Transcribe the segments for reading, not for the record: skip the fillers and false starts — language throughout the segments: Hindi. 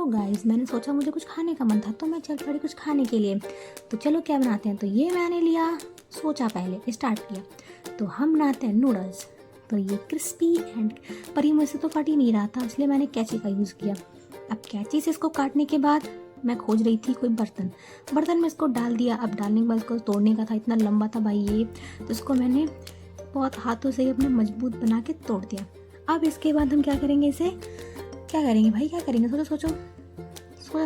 गाइस, मैंने सोचा मुझे कुछ खाने का मन था तो मैं चल पड़ी कुछ खाने के लिए। तो चलो क्या बनाते हैं, तो ये मैंने लिया, सोचा पहले स्टार्ट किया तो हम बनाते हैं नूडल्स। तो ये क्रिस्पी एंड पर ये मुझसे तो फट ही नहीं रहा था, इसलिए मैंने कैंची का यूज़ किया। अब कैंची से इसको काटने के बाद मैं खोज रही थी कोई बर्तन में इसको डाल दिया। अब डालने के बाद इसको तोड़ने का था, इतना लंबा था भाई ये, तो इसको मैंने बहुत हाथों से अपने मजबूत बना के तोड़ दिया। अब इसके बाद हम क्या करेंगे, इसे क्या करेंगे भाई, क्या करेंगे, सोचो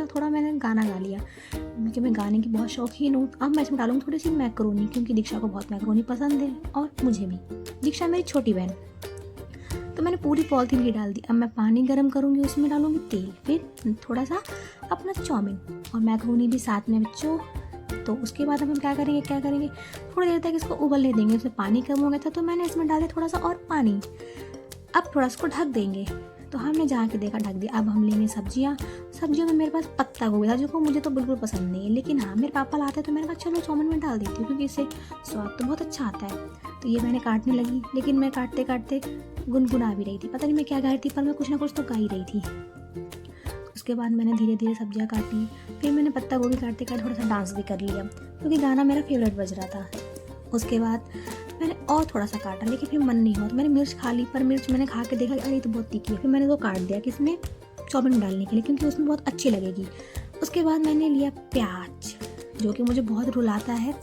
थोड़ा मैंने गाना गा लिया क्योंकि मैं गाने की बहुत शौकीन हूँ। अब मैं इसमें डालूंगी थोड़ी सी मैक्रोनी, क्योंकि दीक्षा को बहुत मैक्रोनी पसंद है और मुझे भी। दीक्षा मेरी छोटी बहन। तो मैंने पूरी पॉलिथीन की डाल दी। अब मैं पानी गर्म करूँगी, उसमें डालूंगी तेल, फिर थोड़ा सा अपना चाउमीन और मैक्रोनी भी साथ में बच्चों। तो उसके बाद हम क्या करेंगे, थोड़ी देर तक इसको उबलने देंगे। उसमें पानी कम हो गया था तो मैंने इसमें डाल दिया थोड़ा सा और पानी। अब थोड़ा इसको ढक देंगे। तो हमने जहाँ के देखा ढक दिया। अब हम लेंगे सब्जियों में मेरे पास पत्ता गोभी था, जो को मुझे तो बिल्कुल पसंद नहीं है, लेकिन हाँ मेरे पापा लाते तो मैंने कहा चलो चाउमीन में डाल देती हूँ क्योंकि इससे स्वाद तो बहुत अच्छा आता है। तो ये मैंने काटने लगी, लेकिन मैं काटते काटते गुनगुना भी रही थी, पता नहीं मैं क्या गा रही थी, पर मैं कुछ ना कुछ तो गा ही रही थी। उसके बाद मैंने धीरे धीरे सब्जियाँ काटी, फिर मैंने पत्ता गोभी काटते काटते थोड़ा सा डांस भी कर लिया क्योंकि गाना मेरा फेवरेट बज रहा था। उसके बाद मैंने और थोड़ा सा काटा, लेकिन फिर मन नहीं हुआ तो मैंने मिर्च खा ली, पर मिर्च मैंने खा के देखा अरे ये तो बहुत तीखी है, फिर मैंने वो काट दिया कि इसमें चाउमीन डालने के लिए, क्योंकि उसमें बहुत अच्छी लगेगी। उसके बाद मैंने लिया प्याज, जो कि मुझे बहुत रुलाता है,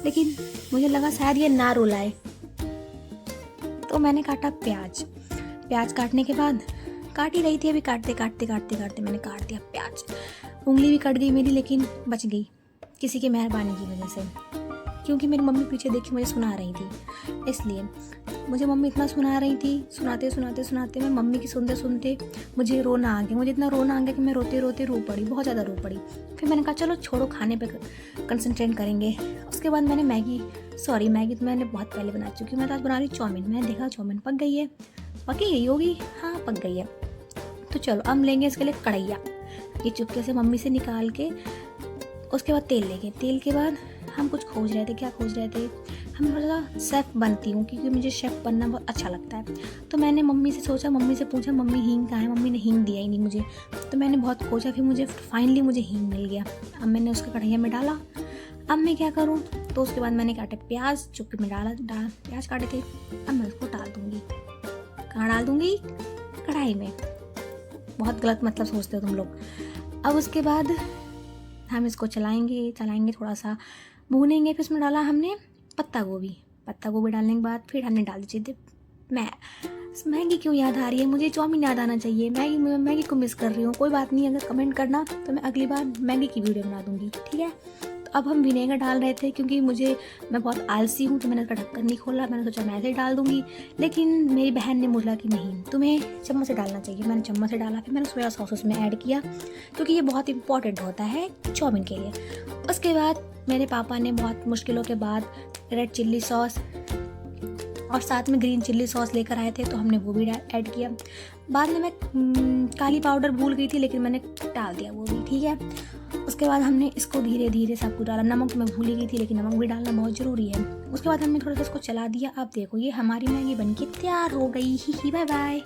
लेकिन मुझे लगा शायद ये ना रुलाए, तो मैंने काटा प्याज काटने के बाद काट ही रही थी, अभी काटते मैंने काट दिया प्याज। उंगली भी कट गई मेरी, लेकिन बच गई किसी की मेहरबानी की वजह से, क्योंकि मेरी मम्मी पीछे देखी मुझे सुना रही थी। इसलिए मुझे मम्मी इतना सुना रही थी, सुनाते मैं मम्मी की सुनते मुझे रोना आ गया। मुझे इतना रोना आ गया कि मैं रोते रो पड़ी, बहुत ज़्यादा रो पड़ी। फिर मैंने कहा चलो छोड़ो, खाने पे कंसंट्रेट करेंगे। उसके बाद मैंने मैगी तो मैंने बहुत पहले बना चुकी हूँ। मैं तो आज बना रही चाउमीन। मैंने देखा चाउमीन पक गई है, पकी गई होगी, हाँ पक गई है। तो चलो अब लेंगे इसके लिए कढ़ैया, ये चुपके से मम्मी से निकाल के। उसके बाद तेल लेंगे, तेल के बाद हम कुछ खोज रहे थे, क्या खोज रहे थे, हम थोड़ा सा शेफ़ बनती हूँ क्योंकि मुझे शेफ़ बनना बहुत अच्छा लगता है। तो मैंने मम्मी से पूछा मम्मी हींग कहाँ है, मम्मी ने हींग दिया ही नहीं मुझे। तो मैंने बहुत खोजा, फिर मुझे फाइनली हींग मिल गया। अब मैंने उसके कढ़ैया में डाला। अब मैं क्या करूँ, तो उसके बाद मैंने काटे प्याज, चुपके में प्याज काटे थे। अब मैं उसको डाल दूँगी, कहाँ डाल दूँगी, कढ़ाई में। बहुत गलत मतलब सोचते हो तुम लोग। अब उसके बाद हम इसको चलाएंगे, थोड़ा सा भूनेंगे। फिर उसमें डाला हमने पत्ता गोभी डालने के बाद फिर हमने डाल दी मैगी। क्यों याद आ रही है मुझे, चाउमीन याद आना चाहिए। मैगी को मिस कर रही हूँ। कोई बात नहीं, अगर कमेंट करना तो मैं अगली बार मैगी की वीडियो बना दूँगी, ठीक है। तो अब हम विनेगर डाल रहे थे क्योंकि मैं बहुत आलसी हूँ, तो मैंने उसका ढक्कन नहीं खोला। मैंने सोचा मैं ऐसे ही डाल दूँगी, लेकिन मेरी बहन ने बोला कि नहीं तुम्हें चम्मच से डालना चाहिए। मैंने चम्मच से डाला, फिर मैंने सोया सॉस उसमें ऐड किया क्योंकि ये बहुत इंपॉर्टेंट होता है चाउमीन के लिए। उसके बाद मेरे पापा ने बहुत मुश्किलों के बाद रेड चिल्ली सॉस और साथ में ग्रीन चिल्ली सॉस लेकर आए थे, तो हमने वो भी ऐड किया। बाद में मैं काली पाउडर भूल गई थी, लेकिन मैंने डाल दिया वो भी, ठीक है। उसके बाद हमने इसको धीरे धीरे सब कुछ डाला। नमक मैं भूल गई थी, लेकिन नमक भी डालना बहुत ज़रूरी है। उसके बाद हमने थोड़ा सा इसको चला दिया। अब देखो ये हमारी मैगी बनके तैयार हो गई। ही बाय बाय।